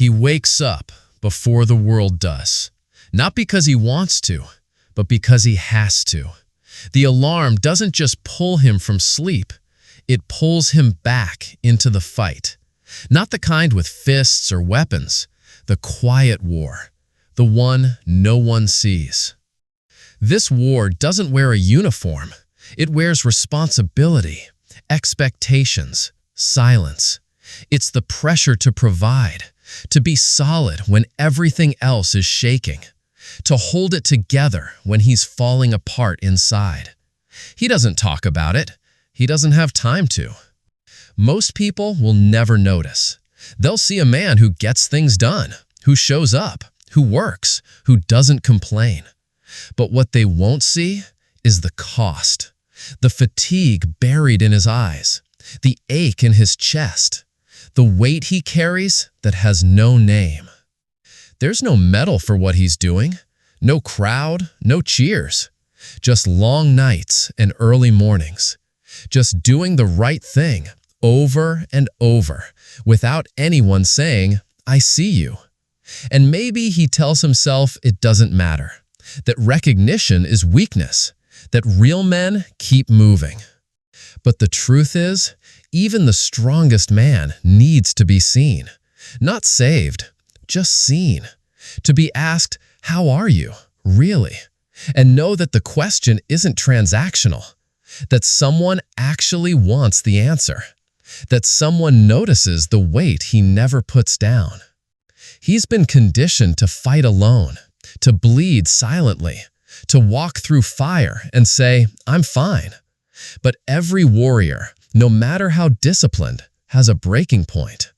He wakes up before the world does, not because he wants to, but because he has to. The alarm doesn't just pull him from sleep, it pulls him back into the fight. Not the kind with fists or weapons, the quiet war, the one no one sees. This war doesn't wear a uniform, it wears responsibility, expectations, silence. It's the pressure to provide, to be solid when everything else is shaking, to hold it together when he's falling apart inside. He doesn't talk about it. He doesn't have time to. Most people will never notice. They'll see a man who gets things done, who shows up, who works, who doesn't complain. But what they won't see is the cost, the fatigue buried in his eyes, the ache in his chest, the weight he carries that has no name. There's no medal for what he's doing, no crowd, no cheers, just long nights and early mornings, just doing the right thing over and over without anyone saying, "I see you." And maybe he tells himself it doesn't matter, that recognition is weakness, that real men keep moving. But the truth is, even the strongest man needs to be seen. Not saved, just seen. To be asked, "How are you, really?" And know that the question isn't transactional, that someone actually wants the answer, that someone notices the weight he never puts down. He's been conditioned to fight alone, to bleed silently, to walk through fire and say, "I'm fine." But every warrior, no matter how disciplined, has a breaking point.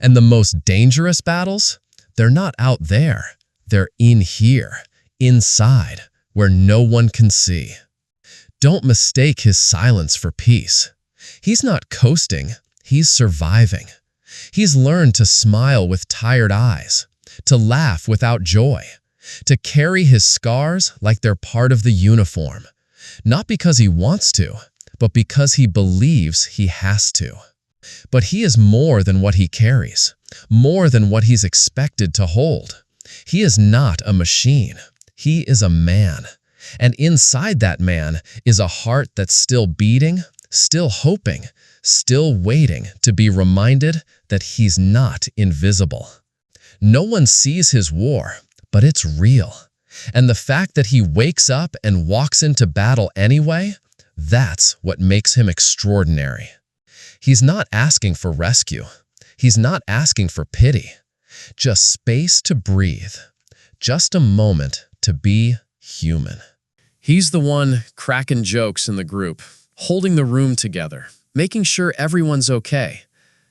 And the most dangerous battles, they're not out there. They're in here, inside, where no one can see. Don't mistake his silence for peace. He's not coasting, he's surviving. He's learned to smile with tired eyes, to laugh without joy, to carry his scars like they're part of the uniform. Not because he wants to, but because he believes he has to. But he is more than what he carries, more than what he's expected to hold. He is not a machine. He is a man. And inside that man is a heart that's still beating, still hoping, still waiting to be reminded that he's not invisible. No one sees his war, but it's real. And the fact that he wakes up and walks into battle anyway, that's what makes him extraordinary. He's not asking for rescue. He's not asking for pity. Just space to breathe. Just a moment to be human. He's the one cracking jokes in the group, holding the room together, making sure everyone's okay.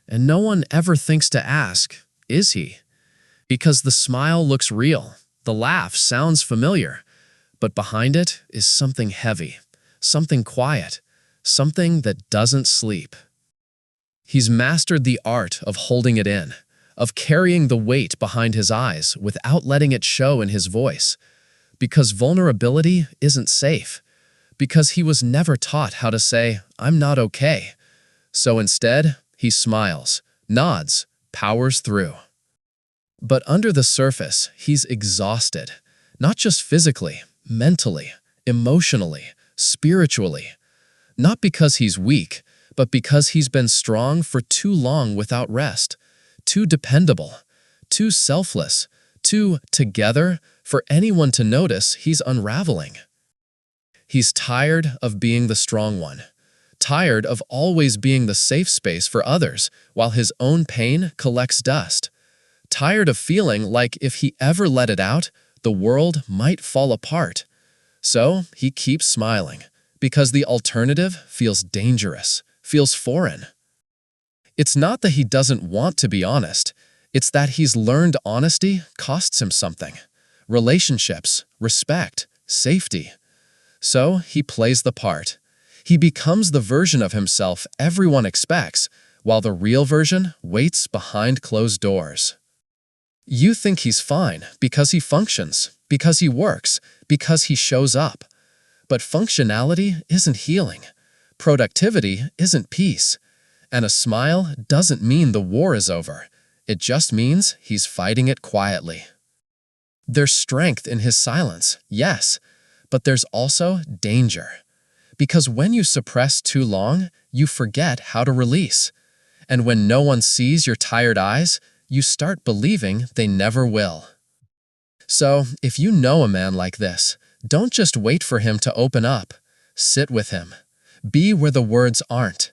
And no one ever thinks to ask, is he? Because the smile looks real, the laugh sounds familiar, but behind it is something heavy, something quiet, something that doesn't sleep. He's mastered the art of holding it in, of carrying the weight behind his eyes without letting it show in his voice. Because vulnerability isn't safe. Because he was never taught how to say, "I'm not okay." So instead, he smiles, nods, powers through. But under the surface, he's exhausted. Not just physically, mentally, emotionally, spiritually. Not because he's weak, but because he's been strong for too long without rest, too dependable, too selfless, too together for anyone to notice he's unraveling. He's tired of being the strong one, tired of always being the safe space for others while his own pain collects dust, tired of feeling like if he ever let it out, the world might fall apart. So he keeps smiling, because the alternative feels dangerous, feels foreign. It's not that he doesn't want to be honest, it's that he's learned honesty costs him something. Relationships, respect, safety. So he plays the part. He becomes the version of himself everyone expects, while the real version waits behind closed doors. You think he's fine because he functions, because he works, because he shows up. But functionality isn't healing. Productivity isn't peace. And a smile doesn't mean the war is over. It just means he's fighting it quietly. There's strength in his silence, yes, but there's also danger. Because when you suppress too long, you forget how to release. And when no one sees your tired eyes, you start believing they never will. So, if you know a man like this, don't just wait for him to open up. Sit with him. Be where the words aren't.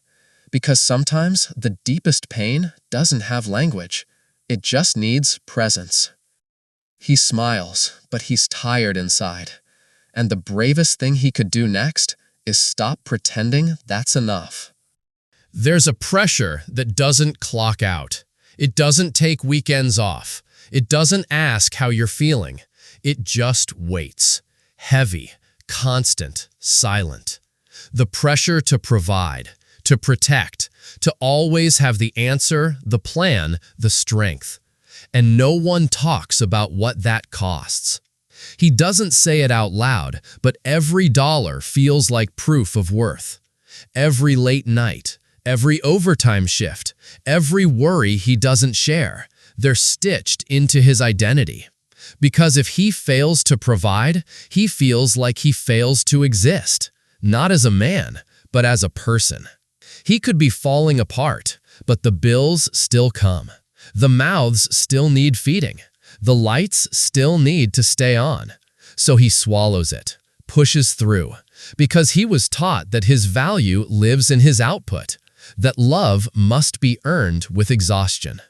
Because sometimes the deepest pain doesn't have language. It just needs presence. He smiles, but he's tired inside. And the bravest thing he could do next is stop pretending that's enough. There's a pressure that doesn't clock out. It doesn't take weekends off. It doesn't ask how you're feeling. It just waits. Heavy, constant, silent. The pressure to provide, to protect, to always have the answer, the plan, the strength. And no one talks about what that costs. He doesn't say it out loud, but every dollar feels like proof of worth. Every late night, every overtime shift, every worry he doesn't share, they're stitched into his identity. Because if he fails to provide, he feels like he fails to exist, not as a man, but as a person. He could be falling apart, but the bills still come. The mouths still need feeding. The lights still need to stay on. So he swallows it, pushes through, because he was taught that his value lives in his output, that love must be earned with exhaustion.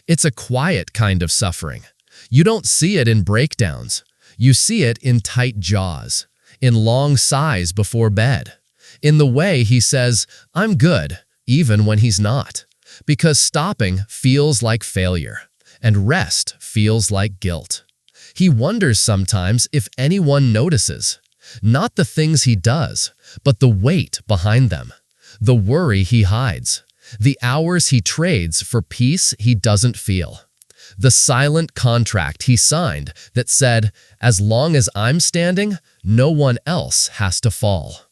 It's a quiet kind of suffering. You don't see it in breakdowns. You see it in tight jaws, in long sighs before bed, in the way he says, "I'm good," even when he's not. Because stopping feels like failure, and rest feels like guilt. He wonders sometimes if anyone notices, not the things he does, but the weight behind them, the worry he hides, the hours he trades for peace he doesn't feel, the silent contract he signed that said, "As long as I'm standing, no one else has to fall."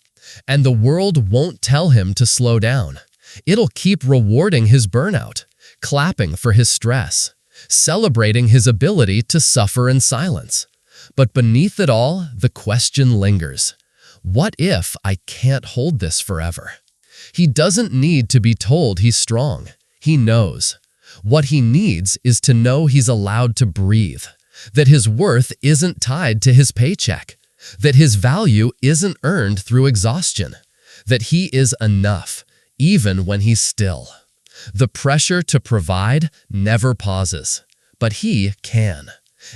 And the world won't tell him to slow down. It'll keep rewarding his burnout, clapping for his stress, celebrating his ability to suffer in silence. But beneath it all, the question lingers. What if I can't hold this forever? He doesn't need to be told he's strong. He knows. What he needs is to know he's allowed to breathe, that his worth isn't tied to his paycheck, that his value isn't earned through exhaustion, that he is enough, even when he's still. The pressure to provide never pauses, but he can.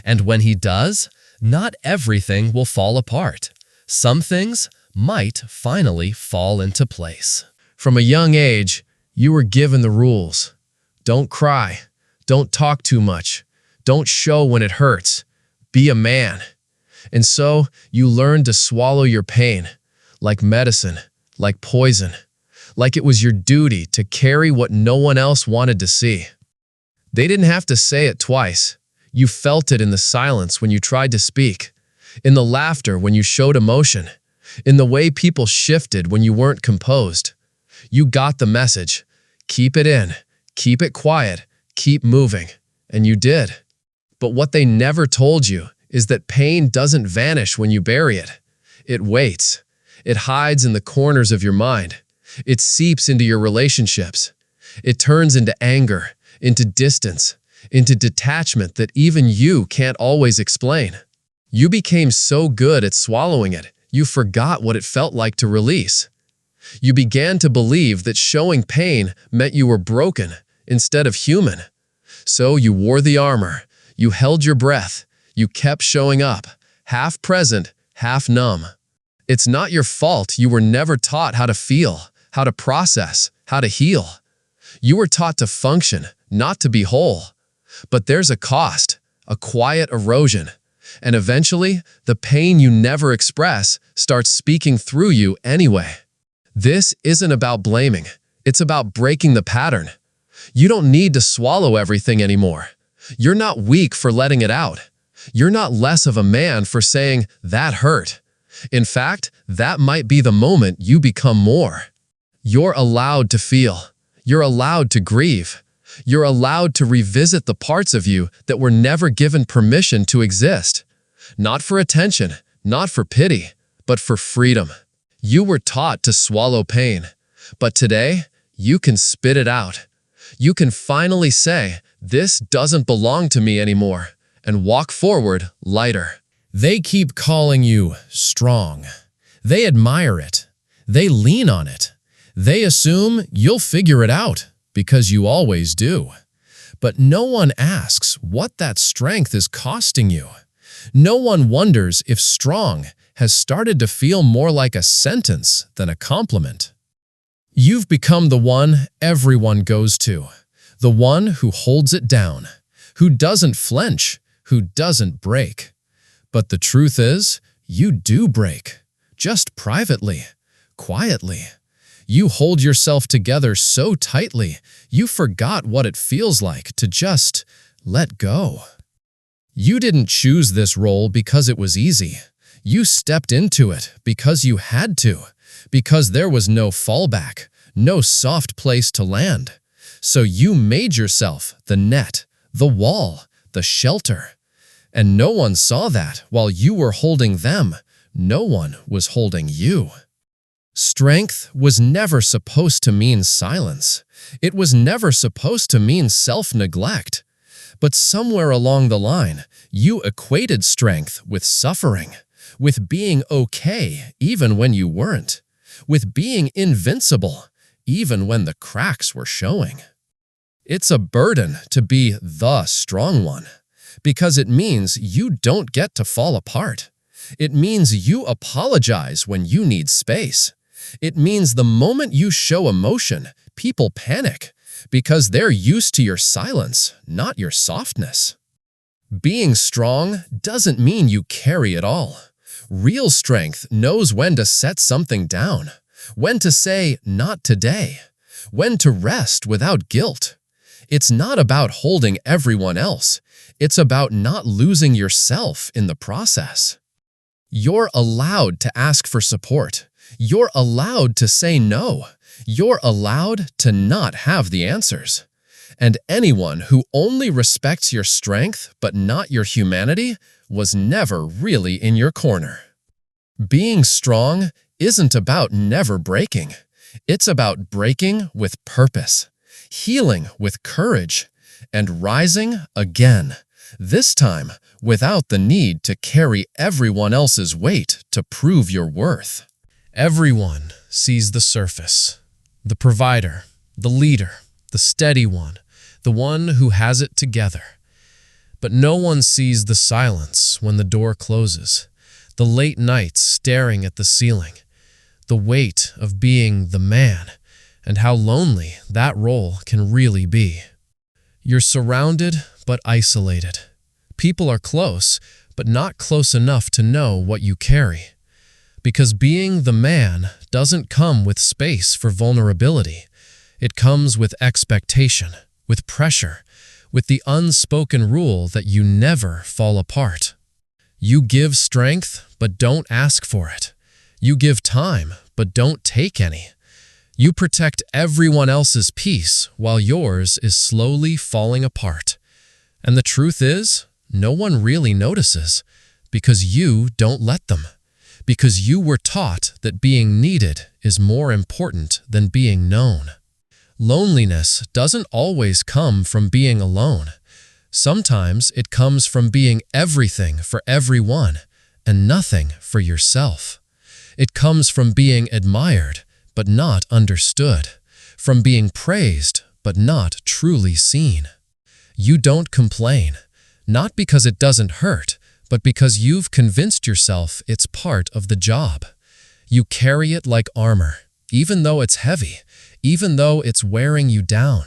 And when he does, not everything will fall apart. Some things might finally fall into place. From a young age, you were given the rules. Don't cry. Don't talk too much. Don't show when it hurts. Be a man. And so you learned to swallow your pain, like medicine, like poison, like it was your duty to carry what no one else wanted to see. They didn't have to say it twice. You felt it in the silence when you tried to speak, in the laughter when you showed emotion, in the way people shifted when you weren't composed. You got the message. Keep it in, keep it quiet, keep moving. And you did. But what they never told you is that pain doesn't vanish when you bury it. It waits. It hides in the corners of your mind. It seeps into your relationships. It turns into anger, into distance, into detachment that even you can't always explain. You became so good at swallowing it, you forgot what it felt like to release. You began to believe that showing pain meant you were broken instead of human. So you wore the armor. You held your breath. You kept showing up, half present, half numb. It's not your fault you were never taught how to feel, how to process, how to heal. You were taught to function, not to be whole. But there's a cost, a quiet erosion. And eventually, the pain you never express starts speaking through you anyway. This isn't about blaming. It's about breaking the pattern. You don't need to swallow everything anymore. You're not weak for letting it out. You're not less of a man for saying, "That hurt." In fact, that might be the moment you become more. You're allowed to feel. You're allowed to grieve. You're allowed to revisit the parts of you that were never given permission to exist. Not for attention, not for pity, but for freedom. You were taught to swallow pain, but today, you can spit it out. You can finally say, "This doesn't belong to me anymore," and walk forward lighter. They keep calling you strong. They admire it. They lean on it. They assume you'll figure it out, because you always do. But no one asks what that strength is costing you. No one wonders if strong has started to feel more like a sentence than a compliment. You've become the one everyone goes to, the one who holds it down, who doesn't flinch, who doesn't break. But the truth is, you do break, just privately, quietly. You hold yourself together so tightly, you forgot what it feels like to just let go. You didn't choose this role because it was easy. You stepped into it because you had to, because there was no fallback, no soft place to land. So you made yourself the net, the wall, the shelter. And no one saw that while you were holding them. No one was holding you. Strength was never supposed to mean silence. It was never supposed to mean self-neglect. But somewhere along the line, you equated strength with suffering, with being okay even when you weren't, with being invincible even when the cracks were showing. It's a burden to be the strong one, because it means you don't get to fall apart. It means you apologize when you need space. It means the moment you show emotion, people panic, because they're used to your silence, not your softness. Being strong doesn't mean you carry it all. Real strength knows when to set something down, when to say, "Not today," when to rest without guilt. It's not about holding everyone else. It's about not losing yourself in the process. You're allowed to ask for support. You're allowed to say no. You're allowed to not have the answers. And anyone who only respects your strength but not your humanity was never really in your corner. Being strong isn't about never breaking. It's about breaking with purpose, healing with courage, and rising again, this time without the need to carry everyone else's weight to prove your worth. Everyone sees the surface, the provider, the leader, the steady one, the one who has it together. But no one sees the silence when the door closes, the late nights staring at the ceiling, the weight of being the man, and how lonely that role can really be. You're surrounded but isolated. People are close, but not close enough to know what you carry. Because being the man doesn't come with space for vulnerability. It comes with expectation, with pressure, with the unspoken rule that you never fall apart. You give strength, but don't ask for it. You give time, but don't take any. You protect everyone else's peace while yours is slowly falling apart. And the truth is, no one really notices, because you don't let them. Because you were taught that being needed is more important than being known. Loneliness doesn't always come from being alone. Sometimes it comes from being everything for everyone and nothing for yourself. It comes from being admired but not understood, from being praised but not truly seen. You don't complain, not because it doesn't hurt, but because you've convinced yourself it's part of the job. You carry it like armor, even though it's heavy, even though it's wearing you down.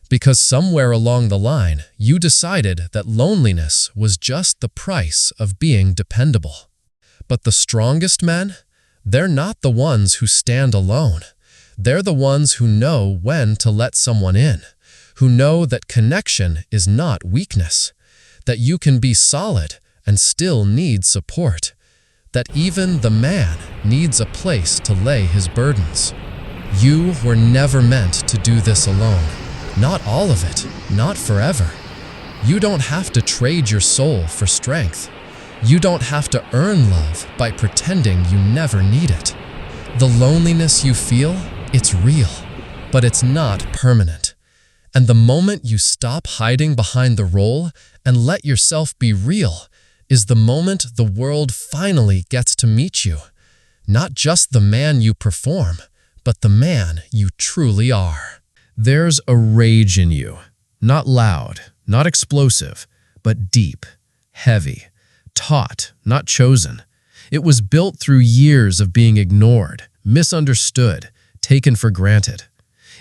Because somewhere along the line, you decided that loneliness was just the price of being dependable. But the strongest men, they're not the ones who stand alone. They're the ones who know when to let someone in, who know that connection is not weakness, that you can be solid and still need support, that even the man needs a place to lay his burdens. You were never meant to do this alone. Not all of it, not forever. You don't have to trade your soul for strength. You don't have to earn love by pretending you never need it. The loneliness you feel, it's real, but it's not permanent. And the moment you stop hiding behind the role and let yourself be real is the moment the world finally gets to meet you. Not just the man you perform, but the man you truly are. There's a rage in you, not loud, not explosive, but deep, heavy, taught, not chosen. It was built through years of being ignored, misunderstood, taken for granted.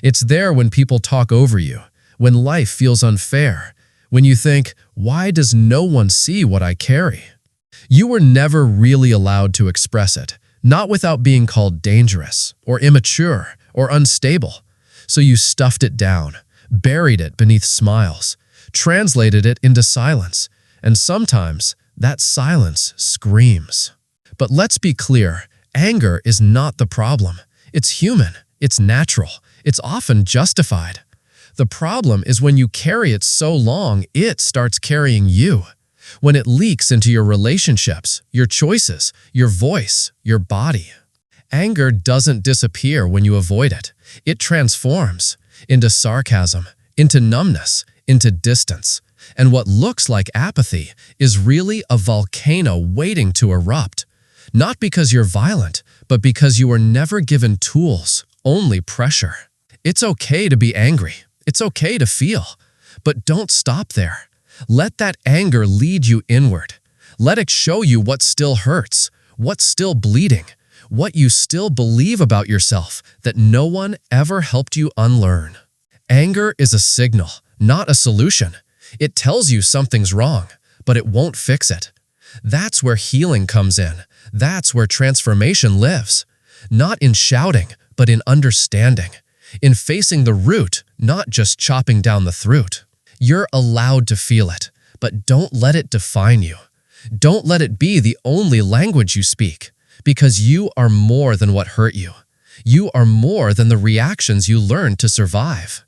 It's there when people talk over you, when life feels unfair, when you think, why does no one see what I carry? You were never really allowed to express it, not without being called dangerous, or immature, or unstable. So you stuffed it down, buried it beneath smiles, translated it into silence, and sometimes that silence screams. But let's be clear, anger is not the problem. It's human, it's natural, it's often justified. The problem is when you carry it so long, it starts carrying you. When it leaks into your relationships, your choices, your voice, your body. Anger doesn't disappear when you avoid it. It transforms into sarcasm, into numbness, into distance. And what looks like apathy is really a volcano waiting to erupt. Not because you're violent, but because you were never given tools, only pressure. It's okay to be angry. It's okay to feel. But don't stop there. Let that anger lead you inward. Let it show you what still hurts, what's still bleeding, what you still believe about yourself that no one ever helped you unlearn. Anger is a signal, not a solution. It tells you something's wrong, but it won't fix it. That's where healing comes in. That's where transformation lives. Not in shouting, but in understanding. In facing the root, not just chopping down the throat. You're allowed to feel it, but don't let it define you. Don't let it be the only language you speak, because you are more than what hurt you. You are more than the reactions you learned to survive.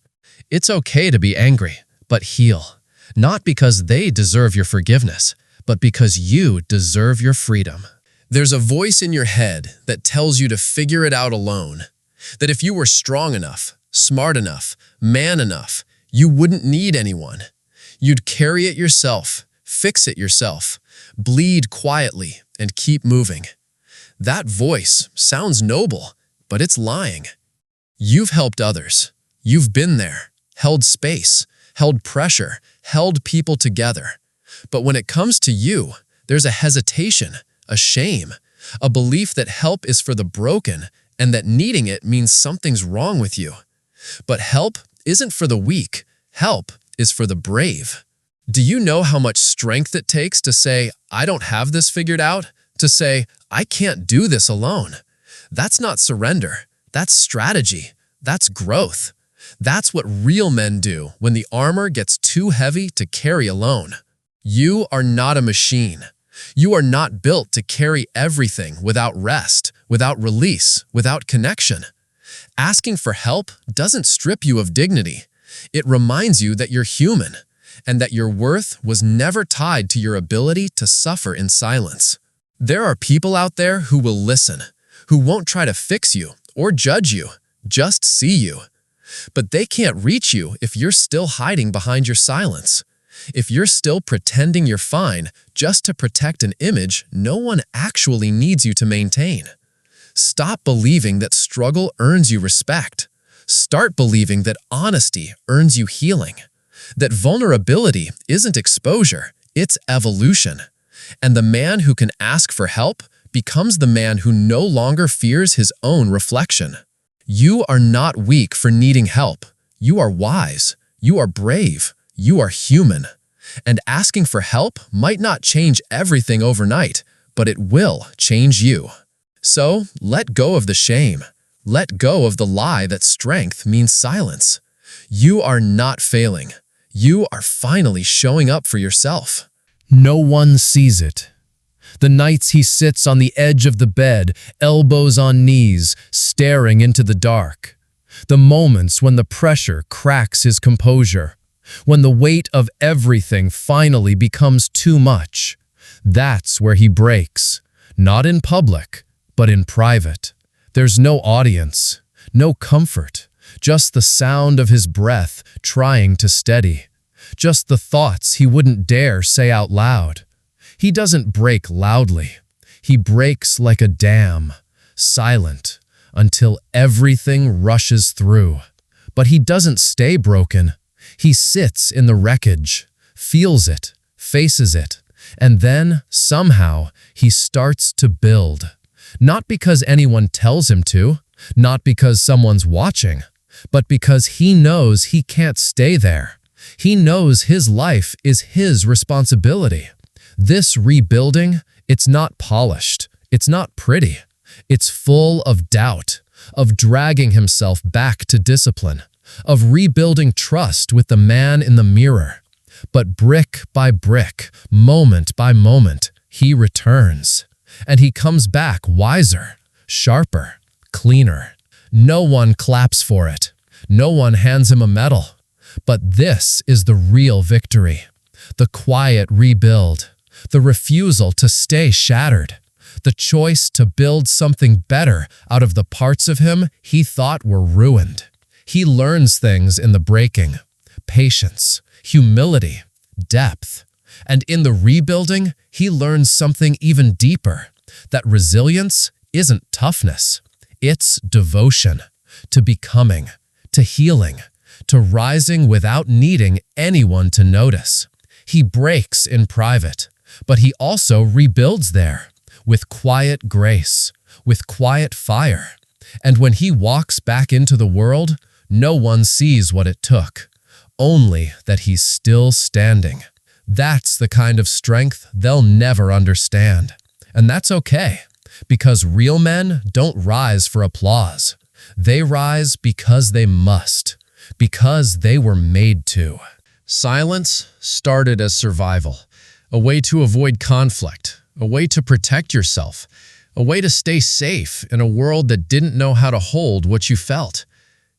It's okay to be angry, but heal. Not because they deserve your forgiveness, but because you deserve your freedom. There's a voice in your head that tells you to figure it out alone. That if you were strong enough, smart enough, man enough, you wouldn't need anyone. You'd carry it yourself, fix it yourself, bleed quietly, and keep moving. That voice sounds noble, but it's lying. You've helped others. You've been there, held space, held pressure, held people together. But when it comes to you, there's a hesitation, a shame, a belief that help is for the broken and that needing it means something's wrong with you. But help isn't for the weak. Help is for the brave. Do you know how much strength it takes to say, I don't have this figured out? To say, I can't do this alone? That's not surrender. That's strategy. That's growth. That's what real men do when the armor gets too heavy to carry alone. You are not a machine. You are not built to carry everything without rest, without release, without connection. Asking for help doesn't strip you of dignity. It reminds you that you're human and that your worth was never tied to your ability to suffer in silence. There are people out there who will listen, who won't try to fix you or judge you, just see you. But they can't reach you if you're still hiding behind your silence. If you're still pretending you're fine just to protect an image no one actually needs you to maintain. Stop believing that struggle earns you respect. Start believing that honesty earns you healing. That vulnerability isn't exposure, it's evolution. And the man who can ask for help becomes the man who no longer fears his own reflection. You are not weak for needing help. You are wise. You are brave. You are human. And asking for help might not change everything overnight, but it will change you. So let go of the shame. Let go of the lie that strength means silence. You are not failing. You are finally showing up for yourself. No one sees it. The nights he sits on the edge of the bed, elbows on knees, staring into the dark. The moments when the pressure cracks his composure, when the weight of everything finally becomes too much. That's where he breaks, not in public, but in private. There's no audience, no comfort, just the sound of his breath trying to steady, just the thoughts he wouldn't dare say out loud. He doesn't break loudly. He breaks like a dam, silent, until everything rushes through. But he doesn't stay broken. He sits in the wreckage, feels it, faces it, and then, somehow, he starts to build. Not because anyone tells him to, not because someone's watching, but because he knows he can't stay there. He knows his life is his responsibility. This rebuilding, it's not polished, it's not pretty. It's full of doubt, of dragging himself back to discipline, of rebuilding trust with the man in the mirror. But brick by brick, moment by moment, he returns. And he comes back wiser, sharper, cleaner. No one claps for it. No one hands him a medal. But this is the real victory. The quiet rebuild. The refusal to stay shattered. The choice to build something better out of the parts of him he thought were ruined. He learns things in the breaking. Patience, humility, depth. And in the rebuilding, he learns something even deeper. That resilience isn't toughness. It's devotion to becoming, to healing, to rising without needing anyone to notice. He breaks in private, but he also rebuilds there, with quiet grace, with quiet fire. And when he walks back into the world, no one sees what it took, only that he's still standing. That's the kind of strength they'll never understand. And that's okay, because real men don't rise for applause. They rise because they must, because they were made to. Silence started as survival, a way to avoid conflict, a way to protect yourself, a way to stay safe in a world that didn't know how to hold what you felt.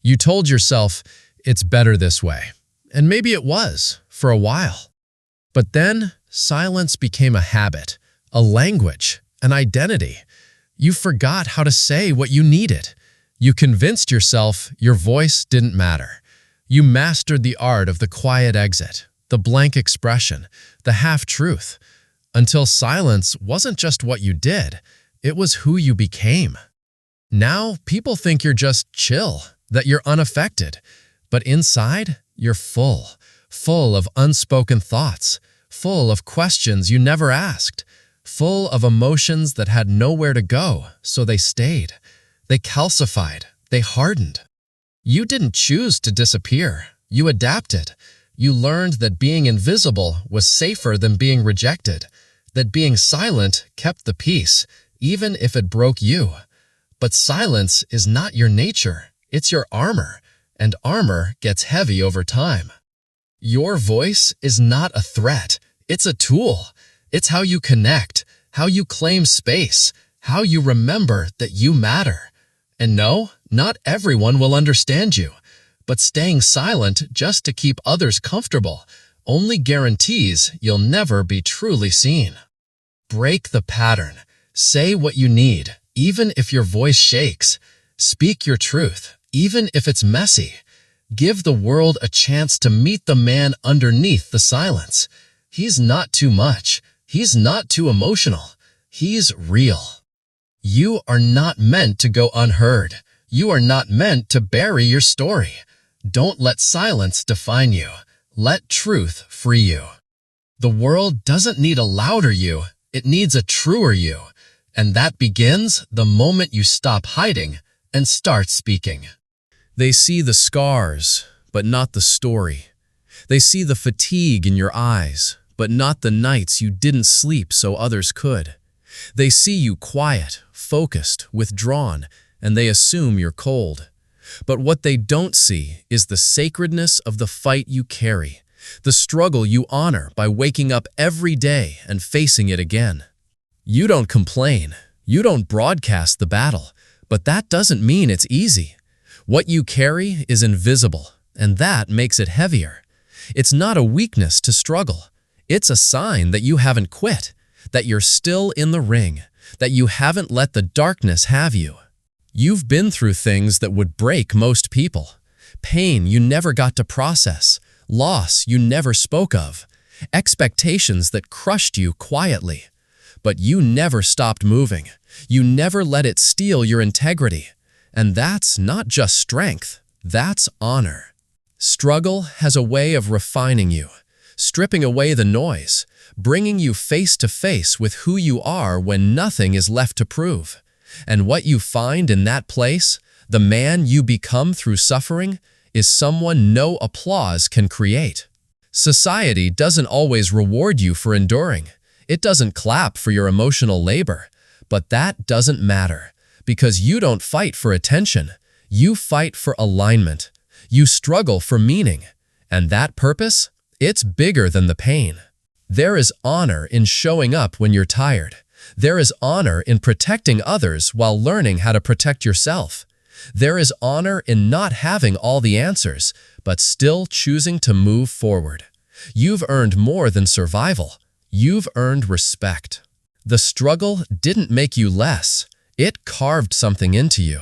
You told yourself, it's better this way. And maybe it was, for a while. But then, silence became a habit, a language, an identity. You forgot how to say what you needed. You convinced yourself your voice didn't matter. You mastered the art of the quiet exit, the blank expression, the half-truth, until silence wasn't just what you did, it was who you became. Now, people think you're just chill, that you're unaffected, but inside, you're full of unspoken thoughts, full of questions you never asked, full of emotions that had nowhere to go, so they stayed. They calcified, they hardened. You didn't choose to disappear, you adapted. You learned that being invisible was safer than being rejected, that being silent kept the peace, even if it broke you. But silence is not your nature, it's your armor, and armor gets heavy over time. Your voice is not a threat, it's a tool. It's how you connect, how you claim space, how you remember that you matter. And no, not everyone will understand you, but staying silent just to keep others comfortable only guarantees you'll never be truly seen. Break the pattern. Say what you need, even if your voice shakes. Speak your truth, even if it's messy. Give the world a chance to meet the man underneath the silence. He's not too much. He's not too emotional. He's real. You are not meant to go unheard. You are not meant to bury your story. Don't let silence define you. Let truth free you. The world doesn't need a louder you. It needs a truer you. And that begins the moment you stop hiding and start speaking. They see the scars, but not the story. They see the fatigue in your eyes, but not the nights you didn't sleep so others could. They see you quiet, focused, withdrawn, and they assume you're cold. But what they don't see is the sacredness of the fight you carry, the struggle you honor by waking up every day and facing it again. You don't complain, you don't broadcast the battle, but that doesn't mean it's easy. What you carry is invisible, and that makes it heavier. It's not a weakness to struggle. It's a sign that you haven't quit, that you're still in the ring, that you haven't let the darkness have you. You've been through things that would break most people. Pain you never got to process, loss you never spoke of, expectations that crushed you quietly. But you never stopped moving. You never let it steal your integrity. And that's not just strength, that's honor. Struggle has a way of refining you, stripping away the noise, bringing you face to face with who you are when nothing is left to prove. And what you find in that place, the man you become through suffering, is someone no applause can create. Society doesn't always reward you for enduring. It doesn't clap for your emotional labor. But that doesn't matter, because you don't fight for attention. You fight for alignment. You struggle for meaning. And that purpose? It's bigger than the pain. There is honor in showing up when you're tired. There is honor in protecting others while learning how to protect yourself. There is honor in not having all the answers, but still choosing to move forward. You've earned more than survival. You've earned respect. The struggle didn't make you less. It carved something into you.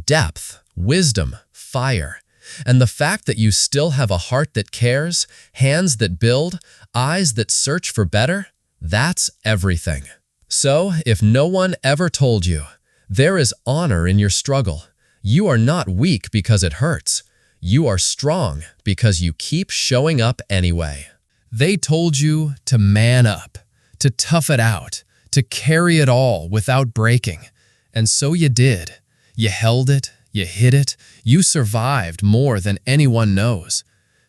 Depth, wisdom, fire. And the fact that you still have a heart that cares, hands that build, eyes that search for better, that's everything. So, if no one ever told you, there is honor in your struggle, you are not weak because it hurts. You are strong because you keep showing up anyway. They told you to man up, to tough it out, to carry it all without breaking. And so you did. You held it, you hit it, you survived more than anyone knows.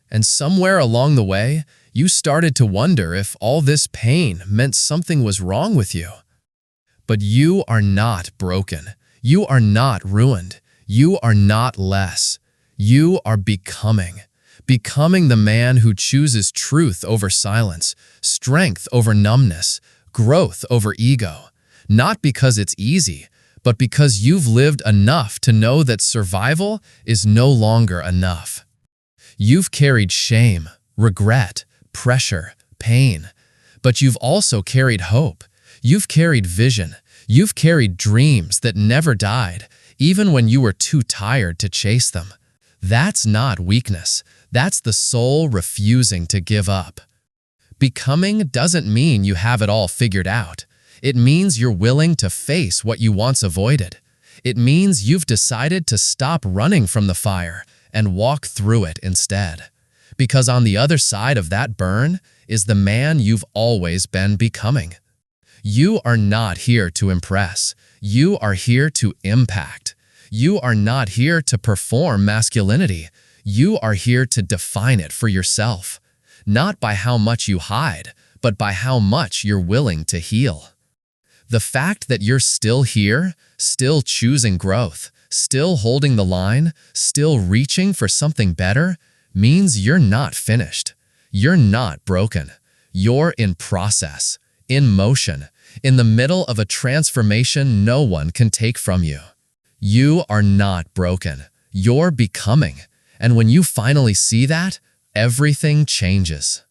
And somewhere along the way, you started to wonder if all this pain meant something was wrong with you. But you are not broken. You are not ruined. You are not less. You are becoming. Becoming the man who chooses truth over silence, strength over numbness, growth over ego. Not because it's easy, but because you've lived enough to know that survival is no longer enough. You've carried shame, regret, pressure, pain, but you've also carried hope. You've carried vision. You've carried dreams that never died, even when you were too tired to chase them. That's not weakness. That's the soul refusing to give up. Becoming doesn't mean you have it all figured out. It means you're willing to face what you once avoided. It means you've decided to stop running from the fire and walk through it instead. Because on the other side of that burn is the man you've always been becoming. You are not here to impress. You are here to impact. You are not here to perform masculinity. You are here to define it for yourself. Not by how much you hide, but by how much you're willing to heal. The fact that you're still here, still choosing growth, still holding the line, still reaching for something better, means you're not finished. You're not broken. You're in process, in motion, in the middle of a transformation no one can take from you. You are not broken. You're becoming. And when you finally see that, everything changes.